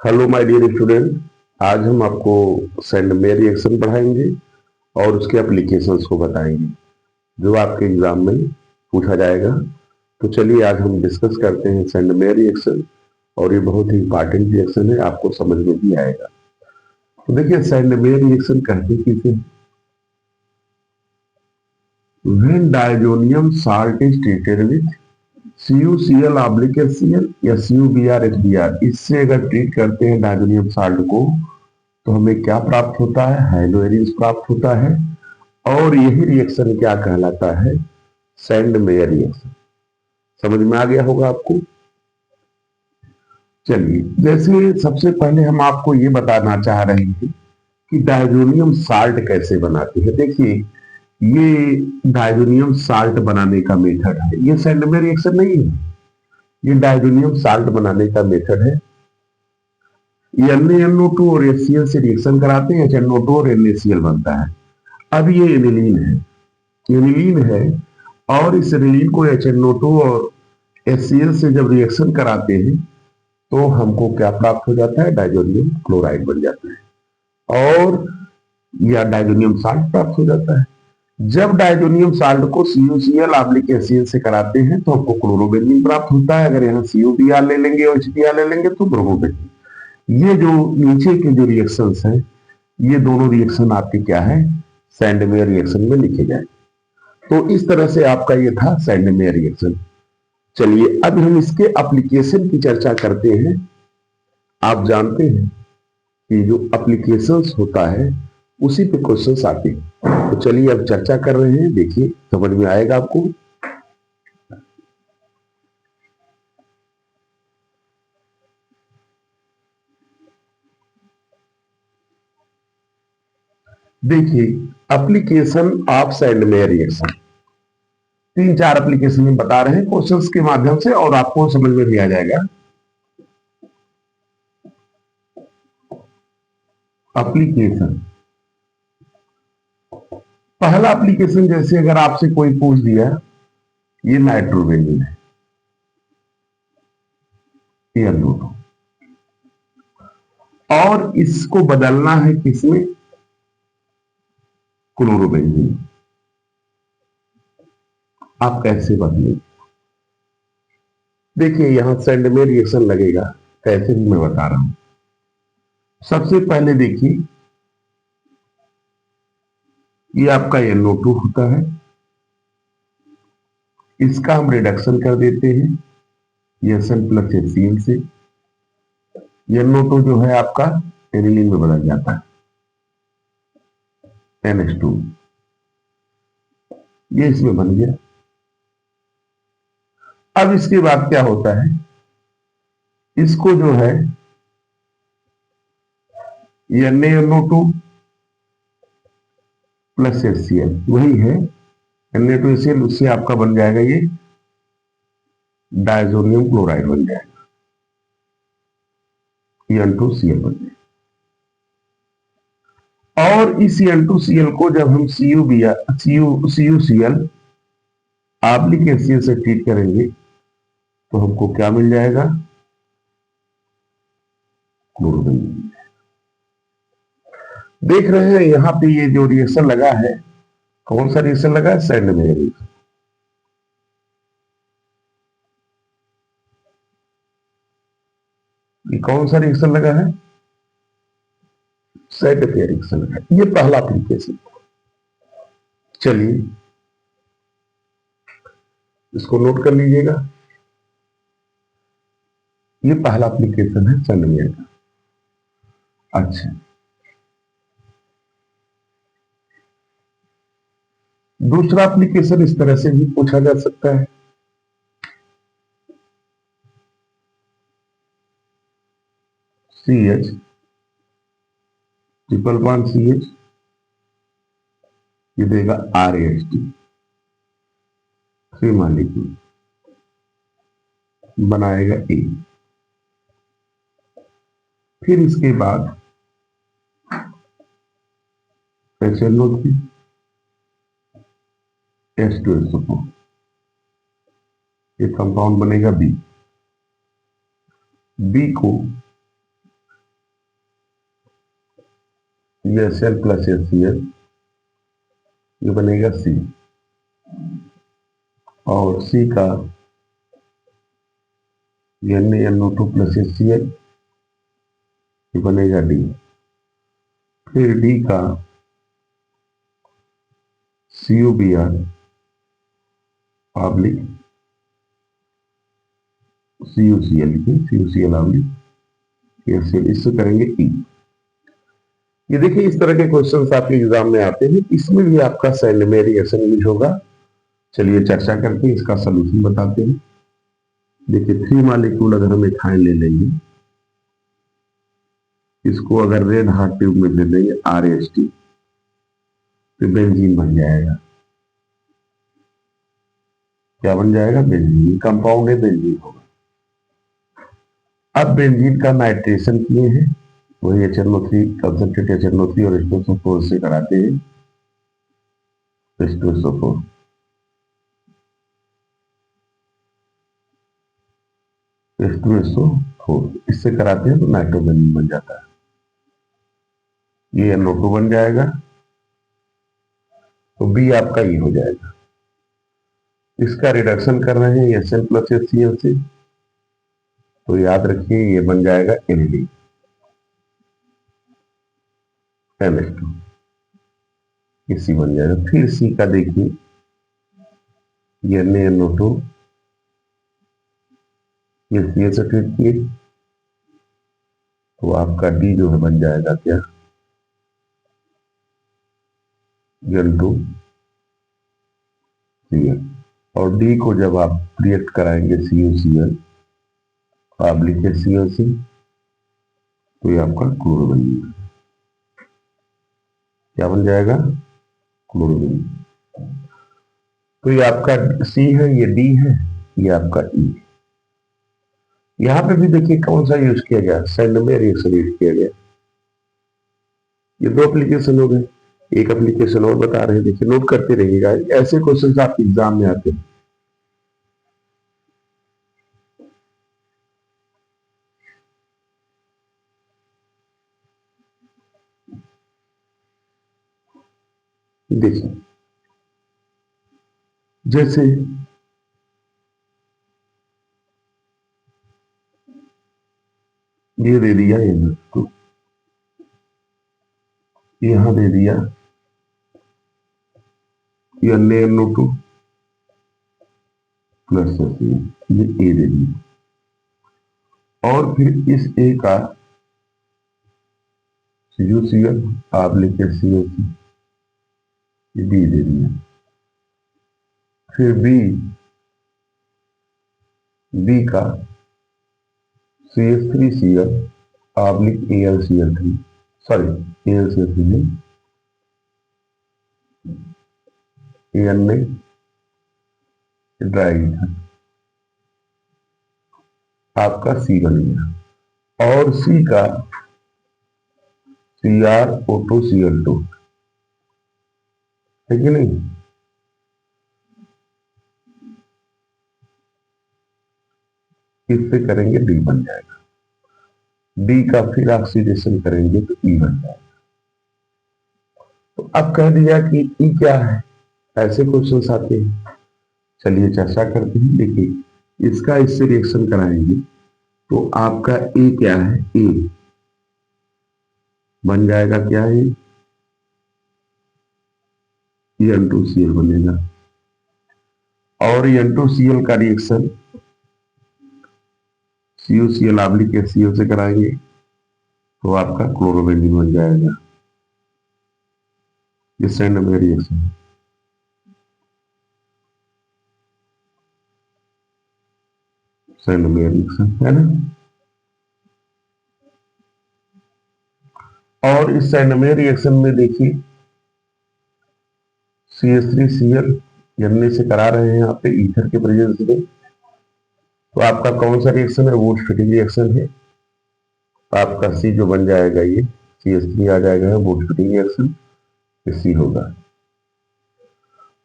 Hello my dear student. आज हम आपको सेंड में रिएक्शन पढ़ाएंगे और उसके एप्लीकेशंस को बताएंगे जो आपके एग्जाम में पूछा जाएगा। तो चलिए आज हम डिस्कस करते हैं सेंड में रिएक्शन और ये बहुत ही इंपॉर्टेंट रिएक्शन है, आपको समझ में भी आएगा। तो देखिए सेंड में रिएक्शन कहते किसे, when diazonium salt is treated with CuCl oblique HCl या CuBr HBr, इससे अगर ट्रीट करते हैं डायजोनियम साल्ट को तो हमें क्या प्राप्त होता है, हाइलोएरिन्स प्राप्त होता है। और यही रिएक्शन क्या कहलाता है, सैंड मेयर रिएक्शन। समझ में आ गया होगा आपको। चलिए जैसे सबसे पहले हम आपको ये बताना चाह रहे हैं कि डायजोनियम साल्ट कैसे बनाती है। देखिए ये डायजोनियम साल्ट बनाने का मेथड है, ये सैंड मेयर रिएक्शन नहीं है, ये डायजोनियम साल्ट बनाने का मेथड है। NaNO2 और HCl से रिएक्शन कराते हैं, HNO2 और NaCl बनता है। अब ये एनिलीन है, एनिलीन है और इस एनिलीन को HNO2 और HCl से जब रिएक्शन कराते हैं तो हमको क्या प्राप्त हो जाता है, डायजोनियम क्लोराइड बन जाता है और या डायजोनियम साल्ट प्राप्त हो जाता है। जब डायजोनियम साल्ट को CuCl ऑब्लिक HCl से कराते हैं तो हमको क्लोरोबेंजीन प्राप्त होता है। अगर यहाँ CuBr ले लेंगे और HBr ले लेंगे तो ब्रोमोबेंजीन। ये जो नीचे के जो रिएक्शंस हैं, ये दोनों रिएक्शन आपके क्या है, सैंड मेयर रिएक्शन में लिखे जाए। तो इस तरह से आपका ये था सैंड मेयर रिएक्शन। चलिए अब हम इसके एप्लीकेशन की चर्चा करते हैं। आप जानते हैं कि जो एप्लीकेशंस होता है उसी पे क्वेश्चंस आते हैं। तो चलिए अब चर्चा कर रहे हैं, देखिए समझ में आएगा आपको। देखिए application of sand mayor reaction, तीन चार एप्लीकेशन में बता रहे हैं क्वेश्चंस के माध्यम से और आपको समझ में भी आ जाएगा। एप्लीकेशन, पहला एप्लीकेशन जैसे अगर आपसे कोई पूछ दिया ये नाइट्रोबेंजीन है, ये NO2 और इसको बदलना है किसमें, क्लोरोबेंजीन। आप कैसे बदलेंगे, देखिए यहां सेंड में रिएक्शन लगेगा, कैसे भी मैं बता रहा हूं। सबसे पहले देखिए ये आपका NO2 होता है, इसका हम रिडक्शन कर देते हैं Sn प्लस HCl से। NO2 जो है आपका एनिलीन में बदल जाता है, NH2, ये इसमें बन गया। अब इसके बाद क्या होता है, इसको जो है NaNO2 प्लस HCl वही है Na2HCl, उससे आपका बन जाएगा ये डायजोनियम क्लोराइड बन जाएगा, N2Cl बन जाएगा। और इस N2Cl को जब हम CuCl ऑब्लिक HCl से ट्रीट करेंगे तो हमको क्या मिल जाएगा, क्लोरोबेंजीन। देख रहे हैं यहां पे ये जो रिएक्शन लगा है, कौन सा रिएक्शन लगा है, सैंड मेयर रिएक्शन। ये कौन सा रिएक्शन लगा है, सैंड मेयर रिएक्शन लगा है। ये पहला एप्लीकेशन, चलिए इसको नोट कर लीजिएगा। ये पहला एप्लीकेशन है सैंड मेयर का। अच्छा, दूसरा एप्लीकेशन इस तरह से भी पूछा जा सकता है, CH ट्रिपल बॉन्ड CH, ये देगा RAST, 3 मॉलिक्यूल बनाएगा A। फिर इसके बाद HNO3 H2SO4, ये कंपाउंड बनेगा B। B को ये Cl प्लस HCl, ये बनेगा C, और C का NaNO2 प्लस HCl, ये बनेगा D। फिर D का CuBr oblique CuCl, CuCl oblique HCl, इससे करेंगे E। ये देखिए इस तरह के क्वेश्चंस आपके एग्जाम में आते हैं, इसमें भी आपका सैंडमेयर रिएक्शन यूज होगा। चलिए चर्चा करके इसका सोल्यूशन बताते हैं। देखिए 3 मॉलिक्यूल अगर हम इथाइन ले लेंगे, इसको अगर रेड हॉट ट्यूब में दे देंगे RHT, तो बेंजीन बन जाएगा। क्या बन जाएगा? बेंजीन। कंपाउंड है, बेंजीन होगा। अब बेंजीन का नाइट्रेशन किए हैं, वही HNO3 कंसंट्रेट HNO3 और H2SO4 से कराते हैं। H2SO4 इससे कराते हैं तो नाइट्रोबेंजीन बन जाता है। ये NO2 बन जाएगा, तो बी आपका ये हो जाएगा। इसका रिडक्शन कर रहे हैं Sn प्लस HCl से, तो याद रखिए ये बन जाएगा ND NH2, इसी बन जाएगा। फिर सी का देखिए, ये NaNO2 ये Cl से ट्रीट किए, तो आपका डी जो है बन जाएगा क्या? N2Cl। और डी को जब आप रिएक्ट कराएंगे CuCl ऑब्लिक HCl से, तो ये आपका क्लोरो बन जाएगा। क्या बन जाएगा? क्लोरो बन जाएगा। तो ये आपका सी है, ये डी है, ये आपका ई। यहां पे भी देखिए कौन सा यूज किया गया? सैंडमेयर रिएक्शन यूज किया गया। ये 2 एप्लीकेशन हो गए, एक एप्लीकेशन और बता रहे हैं, देखिए नोट करते रहिएगा, ऐसे क्वेश्चन आपके एग्जाम में आते हैं। देखिए जैसे ये दे दिया, तो यहां दे दिया ये NaNO2 प्लस ये ए दे दिया, और फिर इस ए का CuCl ऑब्लिक HCl, ये बी दे दिया। फिर बी का CH3Cl oblique AlCl3, sorry AlCl3 नहीं, An नहीं, ड्राई ईथर, आपका सी बन गया। और सी का CrO2Cl2 है कि नहीं? इससे करेंगे डी बन जाएगा। डी का फिर ऑक्सीडेशन करेंगे तो ई बन जाएगा। तो अब कह दिया कि ई क्या है, ऐसे क्वेश्चन आते हैं। चलिए चर्चा करते हैं। देखिए इसका इससे रिएक्शन कराएंगे तो आपका ए क्या है? ए बन जाएगा क्या है? N2Cl बनेगा। और N2Cl का रिएक्शन CuCl ऑब्लिक HCl से कराएंगे तो आपका क्लोरोबेंजीन बन जाएगा। ये सैंडमेयर रिएक्शन है। सैंडमेयर रिएक्शन है ना। और इस सैंडमेयर रिएक्शन में देखिए CH3Cl Na से करा रहे हैं यहाँ पे ईथर के प्रेजेंस में, तो आपका कौन सा रिएक्शन है? वुड फिटिंग रिएक्शन है। आपका सी जो बन जाएगा ये CH3 आ जाएगा, वुड फिटिंग रिएक्शन, सी होगा।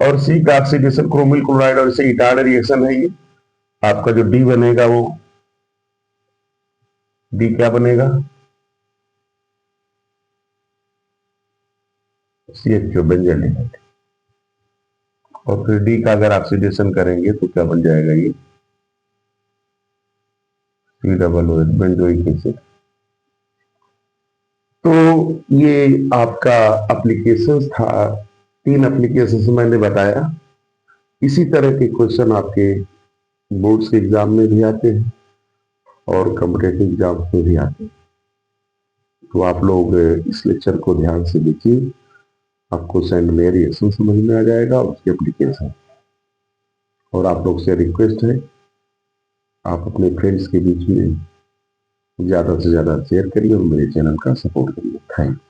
और सी का ऑक्सीडेशन क्रोमिल क्लोराइड और इसे इटार्ड रिएक्शन है। ये आपका जो डी बनेगा वो डी क्या बनेगा? CHO benzyl head. और फिर डी का अगर ऑक्सीडेशन करेंगे तो क्या बन जाएगा ये, COOH बेंजोइक एसिड। तो ये आपका एप्लीकेशन था, 3 एप्लीकेशन मैंने बताया। इसी तरह के क्वेश्चन आपके बोर्ड्स के एग्जाम में भी आते हैं और कॉम्पिटेटिव एग्जाम में भी आते हैं। तो आप लोग इस लेक्चर को ध्यान से देखिए, आपको सेंड में रिएक्शन समझ में आ जाएगा, उसकी एप्लीकेशन। और आप लोग से रिक्वेस्ट है, आप अपने फ्रेंड्स के बीच में ज्यादा से ज्यादा शेयर करिए और मेरे चैनल का सपोर्ट करिए। थैंक्स।